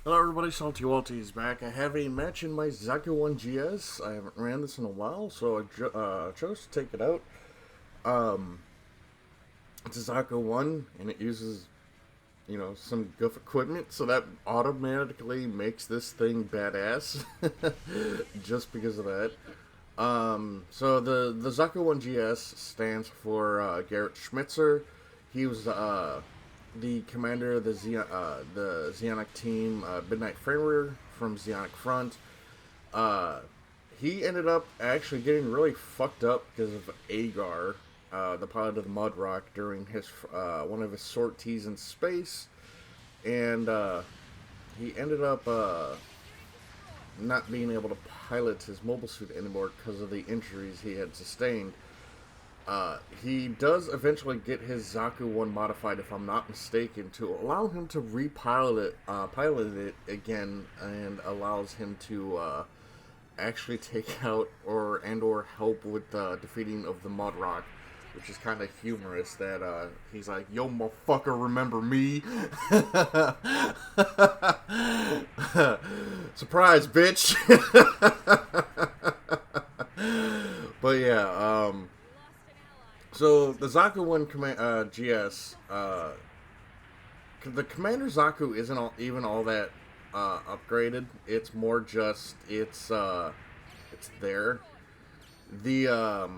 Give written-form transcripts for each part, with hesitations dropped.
Hello everybody, Salty Walty is back. I have a match in my Zaku 1 GS. I haven't ran this in a while, so I chose to take it out. Um, it's a Zaku 1, and it uses, some goof equipment, so that automatically makes this thing badass, just because of that. So the Zaku 1 GS stands for Garrett Schmitzer. He was the commander of the Zionic team, Midnight Framer from Zionic Front. Uh, he ended up actually getting really fucked up because of Agar, the pilot of the Mudrock, during his one of his sorties in space, and he ended up not being able to pilot his mobile suit anymore because of the injuries he had sustained. He does eventually get his Zaku 1 modified, if I'm not mistaken, to allow him to pilot it again, and allows him to actually take out or help with defeating of the Mudrock, which is kind of humorous that he's like, "Yo, motherfucker, remember me?" Surprise, bitch. But yeah, so the Zaku 1 GS, the Commander Zaku isn't even all that upgraded. It's more just it's there. The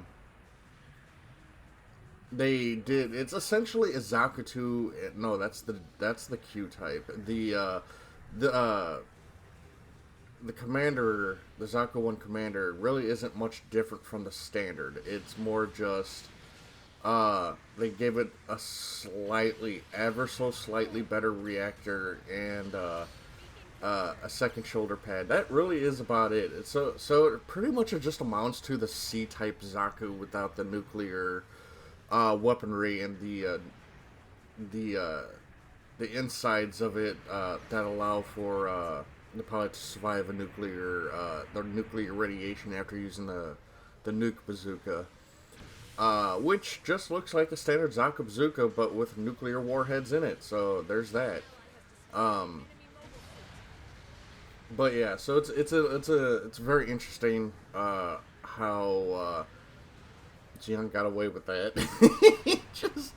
it's essentially a Zaku 2. No, that's the Q type. The the commander, the Zaku 1 commander, really isn't much different from the standard. It's more just they gave it a ever so slightly better reactor and a second shoulder pad. That really is about it. So it pretty much just amounts to the C-type Zaku without the nuclear weaponry and the insides of it that allow for the pilot to survive the nuclear radiation after using the nuke bazooka. Which just looks like a standard Zaku bazooka, but with nuclear warheads in it. So there's that. But yeah, so it's very interesting how Jian got away with that. Just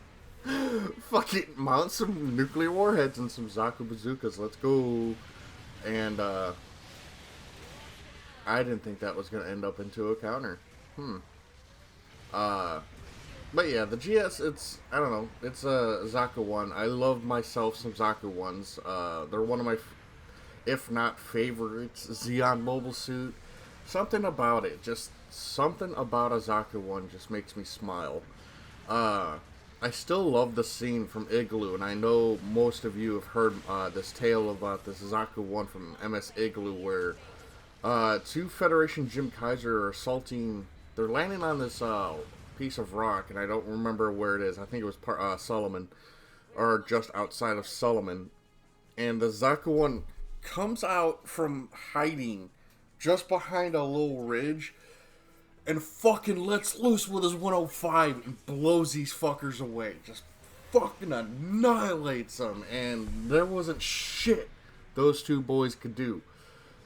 fucking mount some nuclear warheads and some Zaku bazookas. Let's go. And I didn't think that was gonna end up into a counter. But yeah, the GS, I don't know, it's a Zaku 1. I love myself some Zaku 1s. They're one of my, if not favorites, Xeon mobile suit. Something about a Zaku 1 just makes me smile. I still love the scene from Igloo, and I know most of you have heard this tale about this Zaku 1 from MS Igloo, where two Federation Jim Kaiser are they're landing on this piece of rock, and I don't remember where it is. I think it was Solomon, or just outside of Solomon. And the Zaku 1 comes out from hiding just behind a little ridge and fucking lets loose with his 105 and blows these fuckers away. Just fucking annihilates them. And there wasn't shit those two boys could do.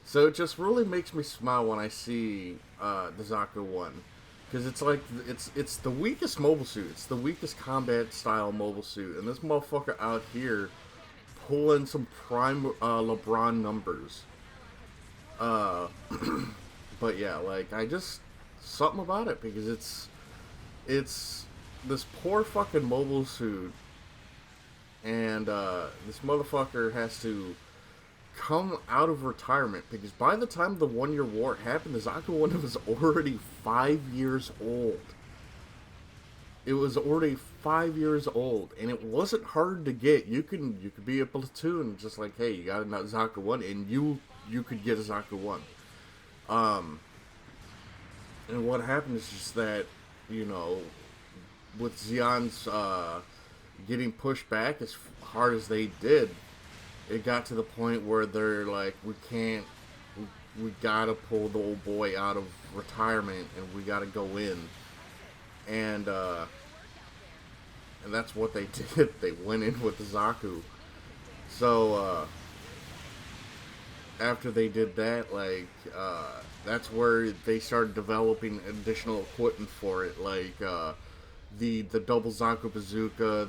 So it just really makes me smile when I see the Zaku 1. Because it's like, it's the weakest mobile suit. It's the weakest combat style mobile suit. And this motherfucker out here pulling some prime LeBron numbers. But yeah, like, something about it. Because it's this poor fucking mobile suit. And this motherfucker has to come out of retirement, because by the time the 1 year war happened, the Zaku 1 was already 5 years old. It was already 5 years old, and it wasn't hard to get. You could be a platoon, just like, hey, you got a Zaku 1, and you could get a Zaku 1. And what happened is just that, with Xeon's getting pushed back as hard as they did, it got to the point where they're like, we gotta pull the old boy out of retirement, and we gotta go in. And that's what they did. They went in with the Zaku. So, after they did that, like, that's where they started developing additional equipment for it, like, the double Zaku bazooka,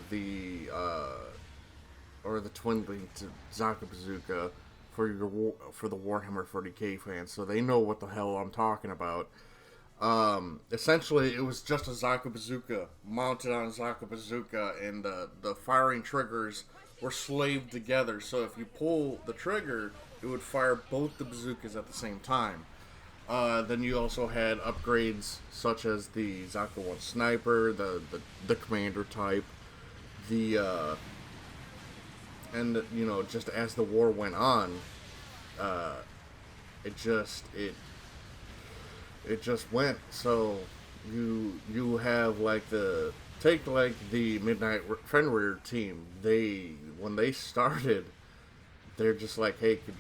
or the twin linked Zaku bazooka for the Warhammer 40k fans, so they know what the hell I'm talking about. Essentially, it was just a Zaku bazooka mounted on a Zaku bazooka, and the firing triggers were slaved together. So if you pull the trigger, it would fire both the bazookas at the same time. Then you also had upgrades such as the Zaku 1 sniper, the commander type, the and you know, just as the war went on, uh, it just went. So you have like the Midnight Fenrir team. When they started, they're just like, hey, could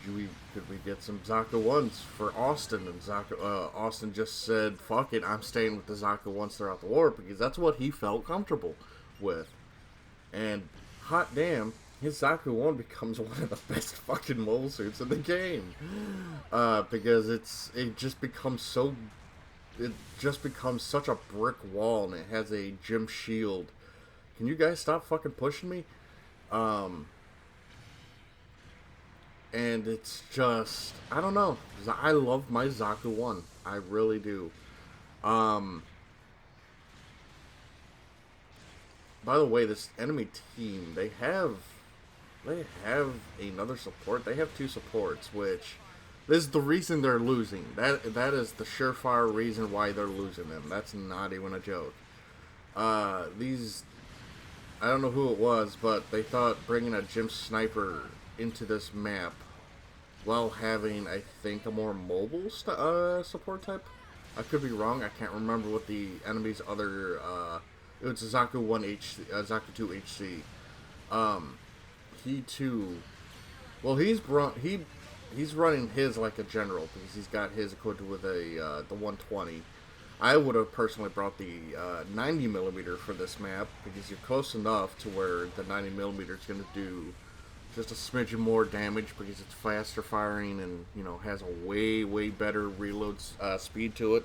we get some Zaku ones for Austin? And Austin just said, fuck it, I'm staying with the Zaku ones throughout the war because that's what he felt comfortable with. And hot damn, his Zaku 1 becomes one of the best fucking mobile suits in the game. Because it just becomes such a brick wall, and it has a gym shield. Can you guys stop fucking pushing me? And it's just, I don't know. I love my Zaku 1. I really do. By the way, this enemy team, they have another support. They have 2 supports, which this is the reason they're losing. That is the surefire reason why they're losing them. That's not even a joke. These, I don't know who it was, but they thought bringing a gym sniper into this map while having, I think, a more mobile support type. I could be wrong. I can't remember what the enemy's other. It was a Zaku 1 HC, Zaku 2 HC. He too. Well, he's running his like a general because he's got his equipped with the 120. I would have personally brought the 90mm for this map because you're close enough to where the 90mm is going to do just a smidgen more damage because it's faster firing and, you know, has a way better reload speed to it.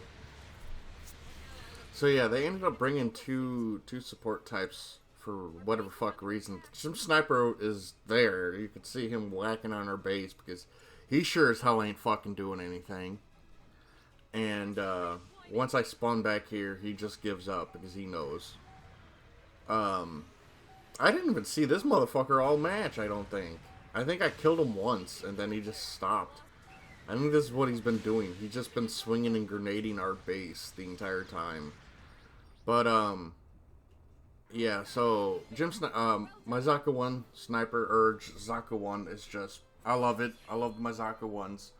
So yeah, they ended up bringing two support types for whatever fuck reason. Some sniper is there. You can see him whacking on our base because he sure as hell ain't fucking doing anything. And once I spawn back here, he just gives up because he knows. I didn't even see this motherfucker all match, I don't think. I think I killed him once, and then he just stopped. I think this is what he's been doing. He's just been swinging and grenading our base the entire time. But, yeah, so, my Zaku 1 Sniper Urge Zaku 1 is just, I love it. I love my Zaku 1s.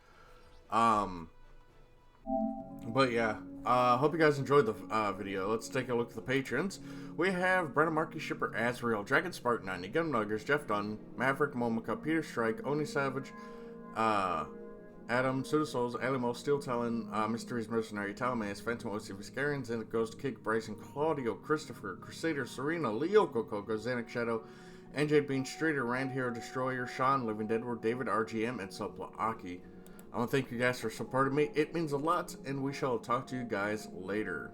But yeah, hope you guys enjoyed the video. Let's take a look at the patrons. We have Brennan Markey, Shipper Azrael, Dragon Spark 90, Gun Nuggers, Jeff Dunn, Maverick Momika, Peter Strike, Oni Savage, Adam, Pseudo Souls, Alamo, Steel Talon, Mysteries Mercenary, Talamass, Phantom OC Viscarians, and Ghost Kick, Bryson, Claudio, Christopher, Crusader, Serena, Leo Coco, Xanic Shadow, NJ Bean, Streeter, Rand Hero, Destroyer, Sean, Living Deadwood, David, RGM, and Supla Aki. I want to thank you guys for supporting me. It means a lot, and we shall talk to you guys later.